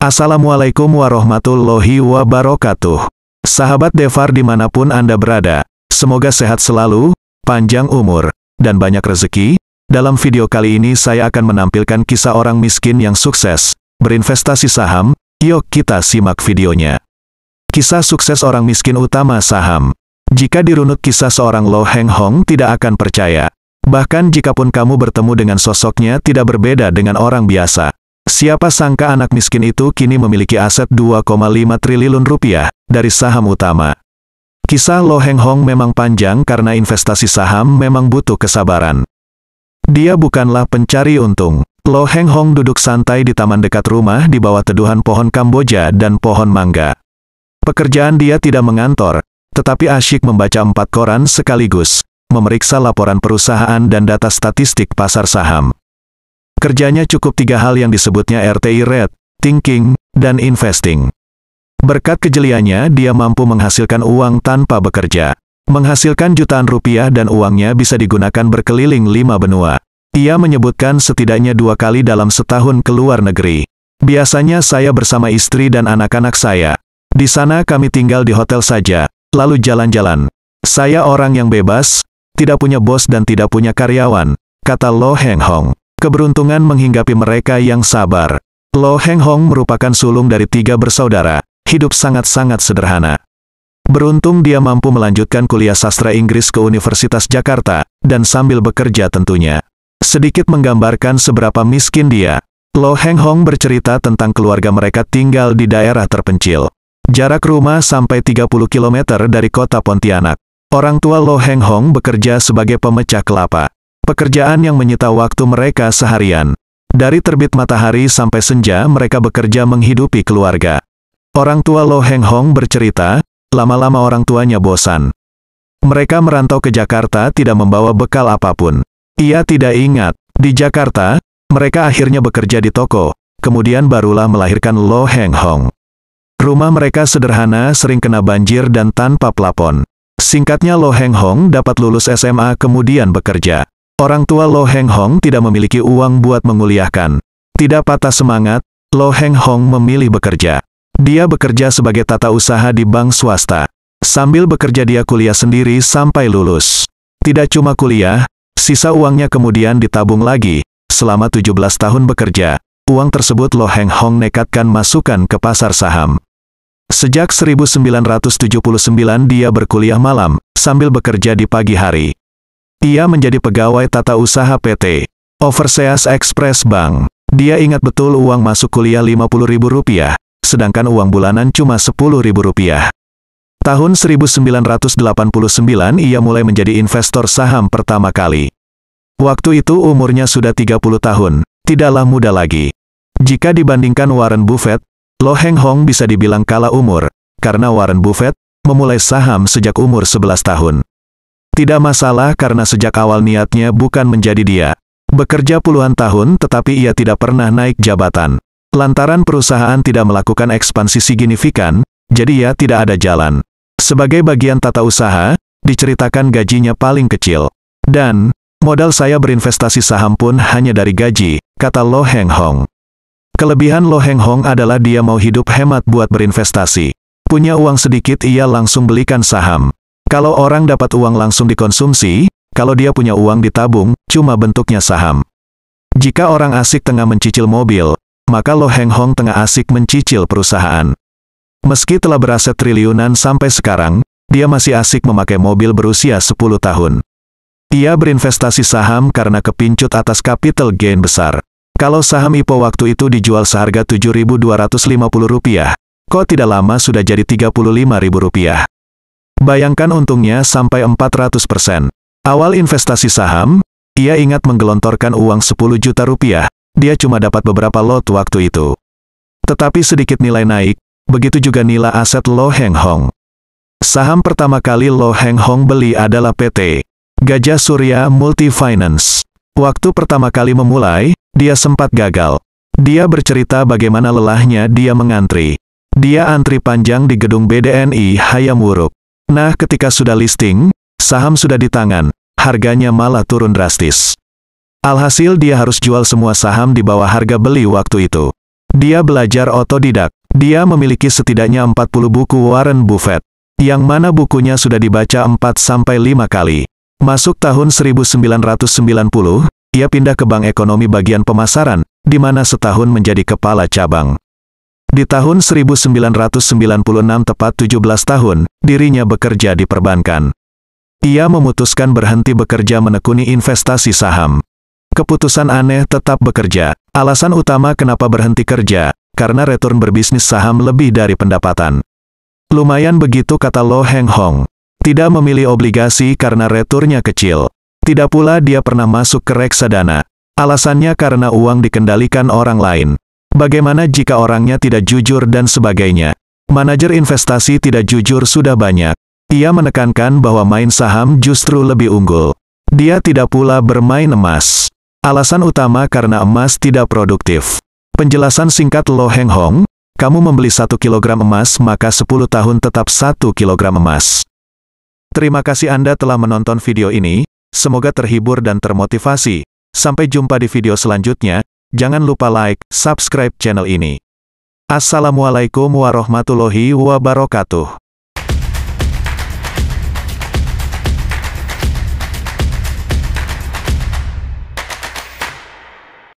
Assalamualaikum warahmatullahi wabarakatuh. Sahabat Devar dimanapun Anda berada, semoga sehat selalu, panjang umur, dan banyak rezeki. Dalam video kali ini saya akan menampilkan kisah orang miskin yang sukses berinvestasi saham. Yuk kita simak videonya. Kisah sukses orang miskin utama saham. Jika dirunut kisah seorang Lo Heng Hong tidak akan percaya. Bahkan jikapun kamu bertemu dengan sosoknya tidak berbeda dengan orang biasa. Siapa sangka anak miskin itu kini memiliki aset 2,5 triliun rupiah dari saham utama. Kisah Lo Heng Hong memang panjang karena investasi saham memang butuh kesabaran. Dia bukanlah pencari untung. Lo Heng Hong duduk santai di taman dekat rumah di bawah teduhan pohon Kamboja dan pohon mangga. Pekerjaan dia tidak mengantor, tetapi asyik membaca 4 koran sekaligus, memeriksa laporan perusahaan dan data statistik pasar saham. Kerjanya cukup 3 hal yang disebutnya RTI Read, Thinking, dan Investing. Berkat kejeliannya dia mampu menghasilkan uang tanpa bekerja. Menghasilkan jutaan rupiah dan uangnya bisa digunakan berkeliling 5 benua. Ia menyebutkan setidaknya 2 kali dalam setahun ke luar negeri. Biasanya saya bersama istri dan anak-anak saya. Di sana kami tinggal di hotel saja, lalu jalan-jalan. Saya orang yang bebas, tidak punya bos dan tidak punya karyawan, kata Lo Heng Hong. Keberuntungan menghinggapi mereka yang sabar. Lo Heng Hong merupakan sulung dari 3 bersaudara, hidup sangat-sangat sederhana. Beruntung dia mampu melanjutkan kuliah sastra Inggris ke Universitas Jakarta, dan sambil bekerja tentunya. Sedikit menggambarkan seberapa miskin dia. Lo Heng Hong bercerita tentang keluarga mereka tinggal di daerah terpencil. Jarak rumah sampai 30 km dari kota Pontianak. Orang tua Lo Heng Hong bekerja sebagai pemecah kelapa. Pekerjaan yang menyita waktu mereka seharian. Dari terbit matahari sampai senja mereka bekerja menghidupi keluarga. Orang tua Lo Heng Hong bercerita, lama-lama orang tuanya bosan. Mereka merantau ke Jakarta tidak membawa bekal apapun. Ia tidak ingat, di Jakarta, mereka akhirnya bekerja di toko, kemudian barulah melahirkan Lo Heng Hong. Rumah mereka sederhana, sering kena banjir dan tanpa plafon. Singkatnya Lo Heng Hong dapat lulus SMA kemudian bekerja. Orang tua Lo Heng Hong tidak memiliki uang buat menguliahkan. Tidak patah semangat, Lo Heng Hong memilih bekerja. Dia bekerja sebagai tata usaha di bank swasta. Sambil bekerja dia kuliah sendiri sampai lulus. Tidak cuma kuliah, sisa uangnya kemudian ditabung lagi. Selama 17 tahun bekerja, uang tersebut Lo Heng Hong nekatkan masukkan ke pasar saham. Sejak 1979 dia berkuliah malam, sambil bekerja di pagi hari. Ia menjadi pegawai tata usaha PT Overseas Express Bank. Dia ingat betul uang masuk kuliah Rp50.000, sedangkan uang bulanan cuma Rp10.000. Tahun 1989 ia mulai menjadi investor saham pertama kali. Waktu itu umurnya sudah 30 tahun, tidaklah muda lagi. Jika dibandingkan Warren Buffett, Lo Heng Hong bisa dibilang kalah umur, karena Warren Buffett memulai saham sejak umur 11 tahun. Tidak masalah karena sejak awal niatnya bukan menjadi dia. Bekerja puluhan tahun tetapi ia tidak pernah naik jabatan. Lantaran perusahaan tidak melakukan ekspansi signifikan, jadi ia tidak ada jalan. Sebagai bagian tata usaha, diceritakan gajinya paling kecil. Dan, modal saya berinvestasi saham pun hanya dari gaji, kata Lo Heng Hong. Kelebihan Lo Heng Hong adalah dia mau hidup hemat buat berinvestasi. Punya uang sedikit ia langsung belikan saham. Kalau orang dapat uang langsung dikonsumsi, kalau dia punya uang ditabung, cuma bentuknya saham. Jika orang asik tengah mencicil mobil, maka Lo Heng Hong tengah asik mencicil perusahaan. Meski telah beraset triliunan sampai sekarang, dia masih asik memakai mobil berusia 10 tahun. Ia berinvestasi saham karena kepincut atas capital gain besar. Kalau saham IPO waktu itu dijual seharga Rp7.250, kok tidak lama sudah jadi Rp35.000. Bayangkan untungnya sampai 400%. Awal investasi saham, ia ingat menggelontorkan uang 10 juta rupiah, dia cuma dapat beberapa lot waktu itu. Tetapi sedikit nilai naik, begitu juga nilai aset Lo Heng Hong. Saham pertama kali Lo Heng Hong beli adalah PT Gajah Surya Multifinance. Waktu pertama kali memulai, dia sempat gagal. Dia bercerita bagaimana lelahnya dia mengantri. Dia antri panjang di gedung BDNI Hayam Wuruk. Nah, ketika sudah listing, saham sudah di tangan, harganya malah turun drastis. Alhasil dia harus jual semua saham di bawah harga beli waktu itu. Dia belajar otodidak. Dia memiliki setidaknya 40 buku Warren Buffett, yang mana bukunya sudah dibaca 4-5 kali. Masuk tahun 1990, ia pindah ke Bank Ekonomi bagian pemasaran, di mana setahun menjadi kepala cabang. Di tahun 1996 tepat 17 tahun, dirinya bekerja di perbankan. Ia memutuskan berhenti bekerja menekuni investasi saham. Keputusan aneh tetap bekerja. Alasan utama kenapa berhenti kerja, karena return berbisnis saham lebih dari pendapatan. Lumayan begitu kata Lo Heng Hong. Tidak memilih obligasi karena returnnya kecil. Tidak pula dia pernah masuk ke reksadana. Alasannya karena uang dikendalikan orang lain. Bagaimana jika orangnya tidak jujur dan sebagainya. Manajer investasi tidak jujur sudah banyak. Ia menekankan bahwa main saham justru lebih unggul. Dia tidak pula bermain emas. Alasan utama karena emas tidak produktif. Penjelasan singkat Lo Heng Hong, kamu membeli 1 kilogram emas maka 10 tahun tetap 1 kilogram emas. Terima kasih Anda telah menonton video ini, semoga terhibur dan termotivasi. Sampai jumpa di video selanjutnya, jangan lupa like, subscribe channel ini. Assalamualaikum warahmatullahi wabarakatuh.